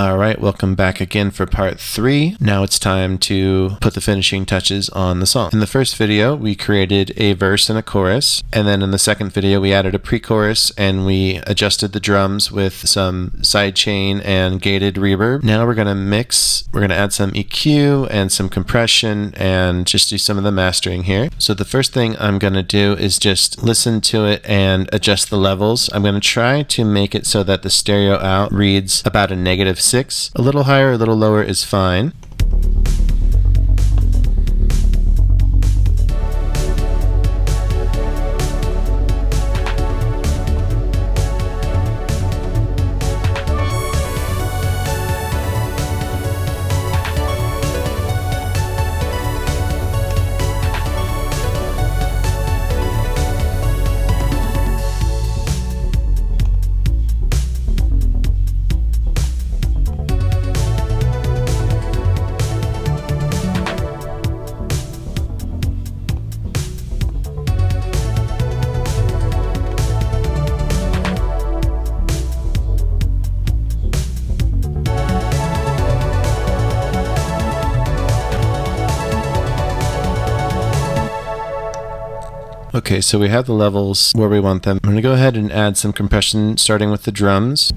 Alright, welcome back again for part 3. Now it's time to put the finishing touches on the song. In the first video, we created a verse and a chorus, and then in the second video, we added a pre-chorus and we adjusted the drums with some sidechain and gated reverb. Now we're going to mix, we're going to add some EQ and some compression and just do some of the mastering here. So the first thing I'm going to do is just listen to it and adjust the levels. I'm going to try to make it so that the stereo out reads about a -6. A little higher, a little lower is fine. Okay, so we have the levels where we want them. I'm going to go ahead and add some compression starting with the drums.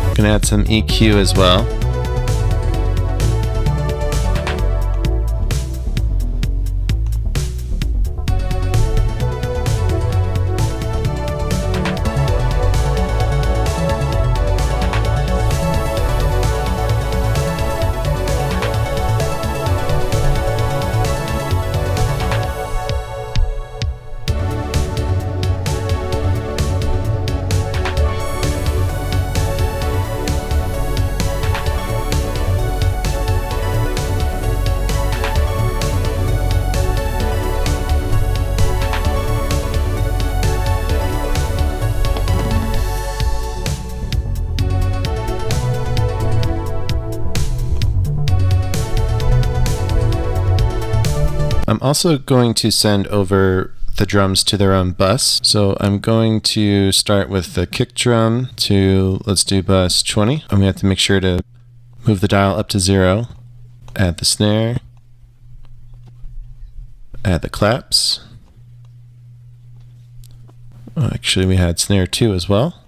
I'm going to add some EQ as well. I'm also going to send over the drums to their own bus. So I'm going to start with the kick drum to, let's do bus 20. I'm going to have to make sure to move the dial up to 0, add the snare, add the claps. Actually, we had snare 2 as well.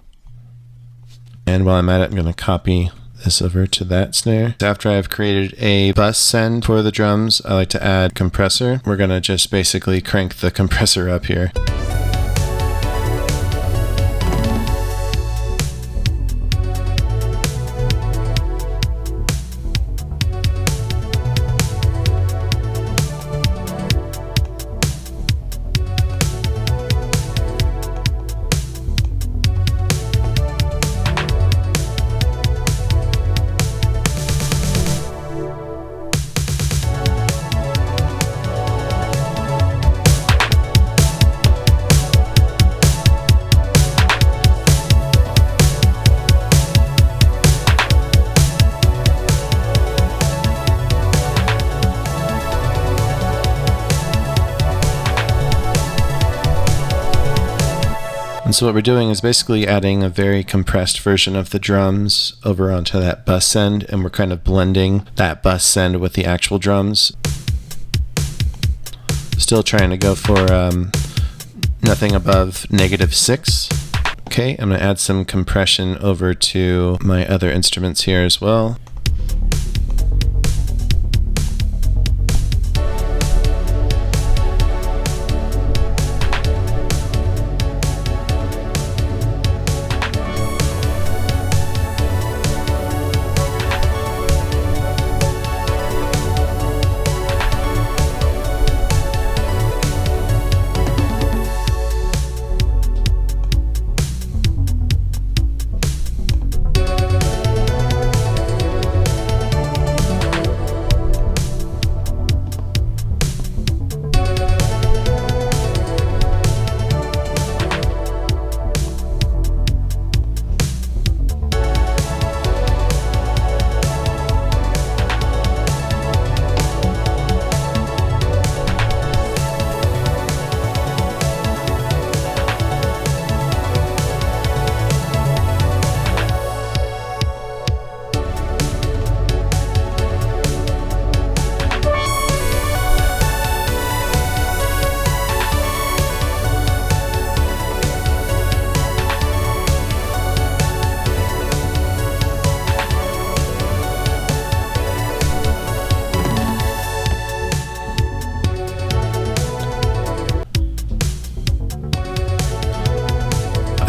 And while I'm at it, I'm going to copy this over to that snare. After I've created a bus send for the drums, I like to add compressor. We're going to just basically crank the compressor up here. And so what we're doing is basically adding a very compressed version of the drums over onto that bus send, and we're kind of blending that bus send with the actual drums. Still trying to go for nothing above -6. Okay, I'm going to add some compression over to my other instruments here as well.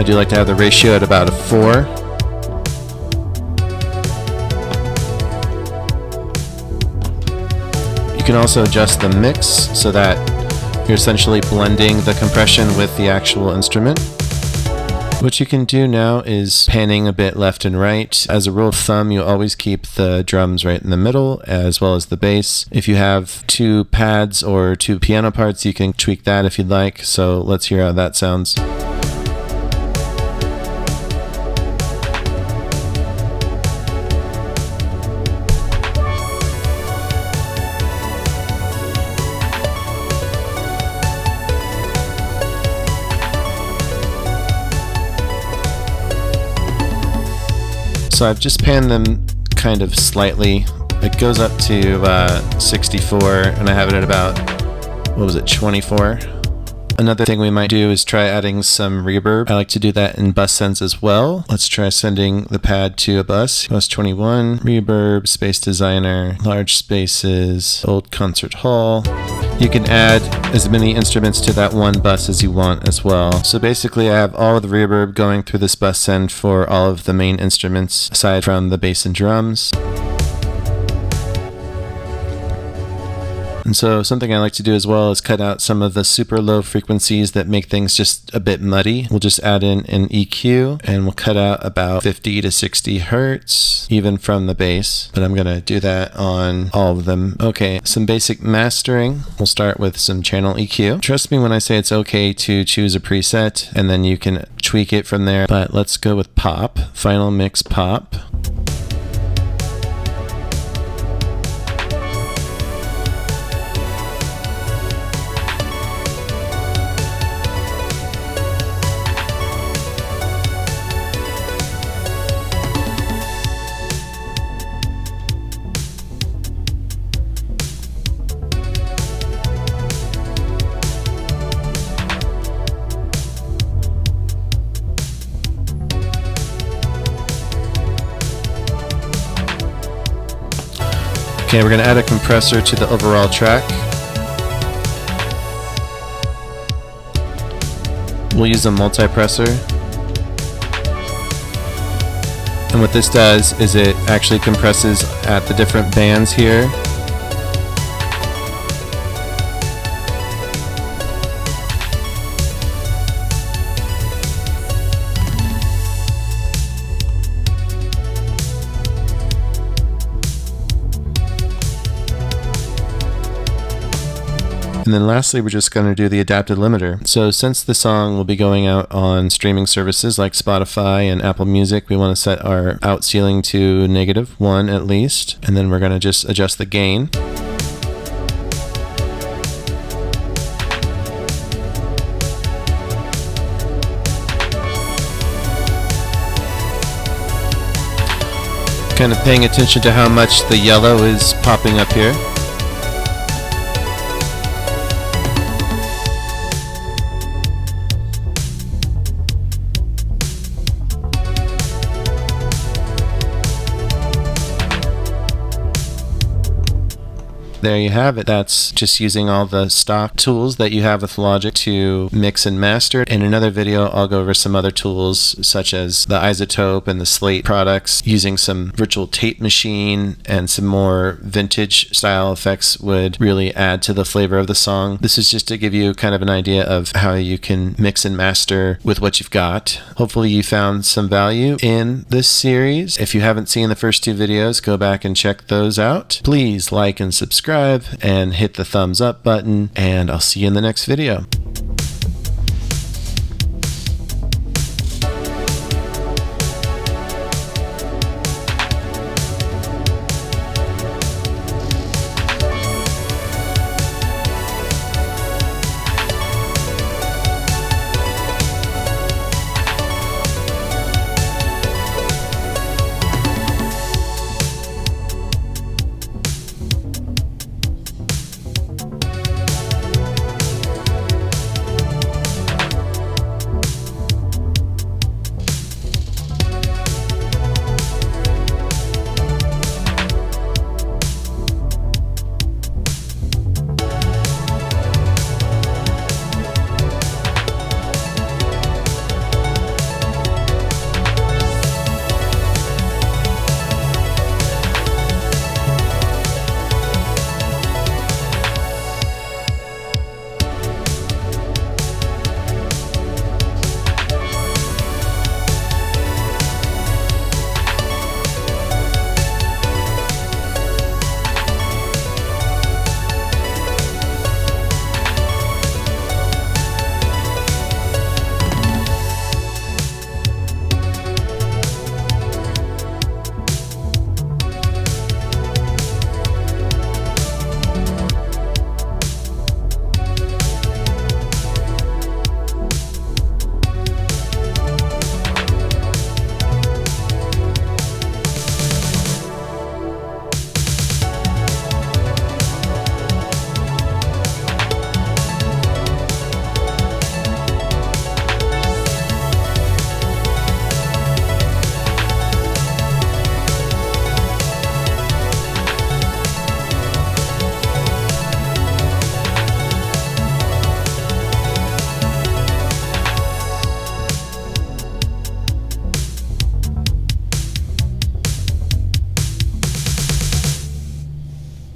I do like to have the ratio at about a 4. You can also adjust the mix so that you're essentially blending the compression with the actual instrument. What you can do now is panning a bit left and right. As a rule of thumb, you always keep the drums right in the middle as well as the bass. If you have 2 pads or 2 piano parts, you can tweak that if you'd like. So let's hear how that sounds. So I've just panned them kind of slightly. It goes up to 64, and I have it at about, 24? Another thing we might do is try adding some reverb. I like to do that in bus sends as well. Let's try sending the pad to a bus. Bus 21, reverb, space designer, large spaces, old concert hall. You can add as many instruments to that one bus as you want as well. So basically I have all of the reverb going through this bus send for all of the main instruments aside from the bass and drums. And so something I like to do as well is cut out some of the super low frequencies that make things just a bit muddy. We'll just add in an EQ and we'll cut out about 50 to 60 hertz, even from the bass. But I'm going to do that on all of them. Okay, some basic mastering. We'll start with some channel EQ. Trust me when I say it's okay to choose a preset and then you can tweak it from there. But let's go with pop, final mix pop. Okay, we're going to add a compressor to the overall track. We'll use a multipressor. And what this does is it actually compresses at the different bands here. And then lastly, we're just going to do the adapted limiter. So since the song will be going out on streaming services like Spotify and Apple Music, we want to set our out ceiling to -1 at least. And then we're going to just adjust the gain. Kind of paying attention to how much the yellow is popping up here. There you have it. That's just using all the stock tools that you have with Logic to mix and master. In another video, I'll go over some other tools such as the Isotope and the Slate products. Using some virtual tape machine and some more vintage style effects would really add to the flavor of the song. This is just to give you kind of an idea of how you can mix and master with what you've got. Hopefully you found some value in this series. If you haven't seen the first 2 videos, go back and check those out. Please like and subscribe and hit the thumbs up button, and I'll see you in the next video.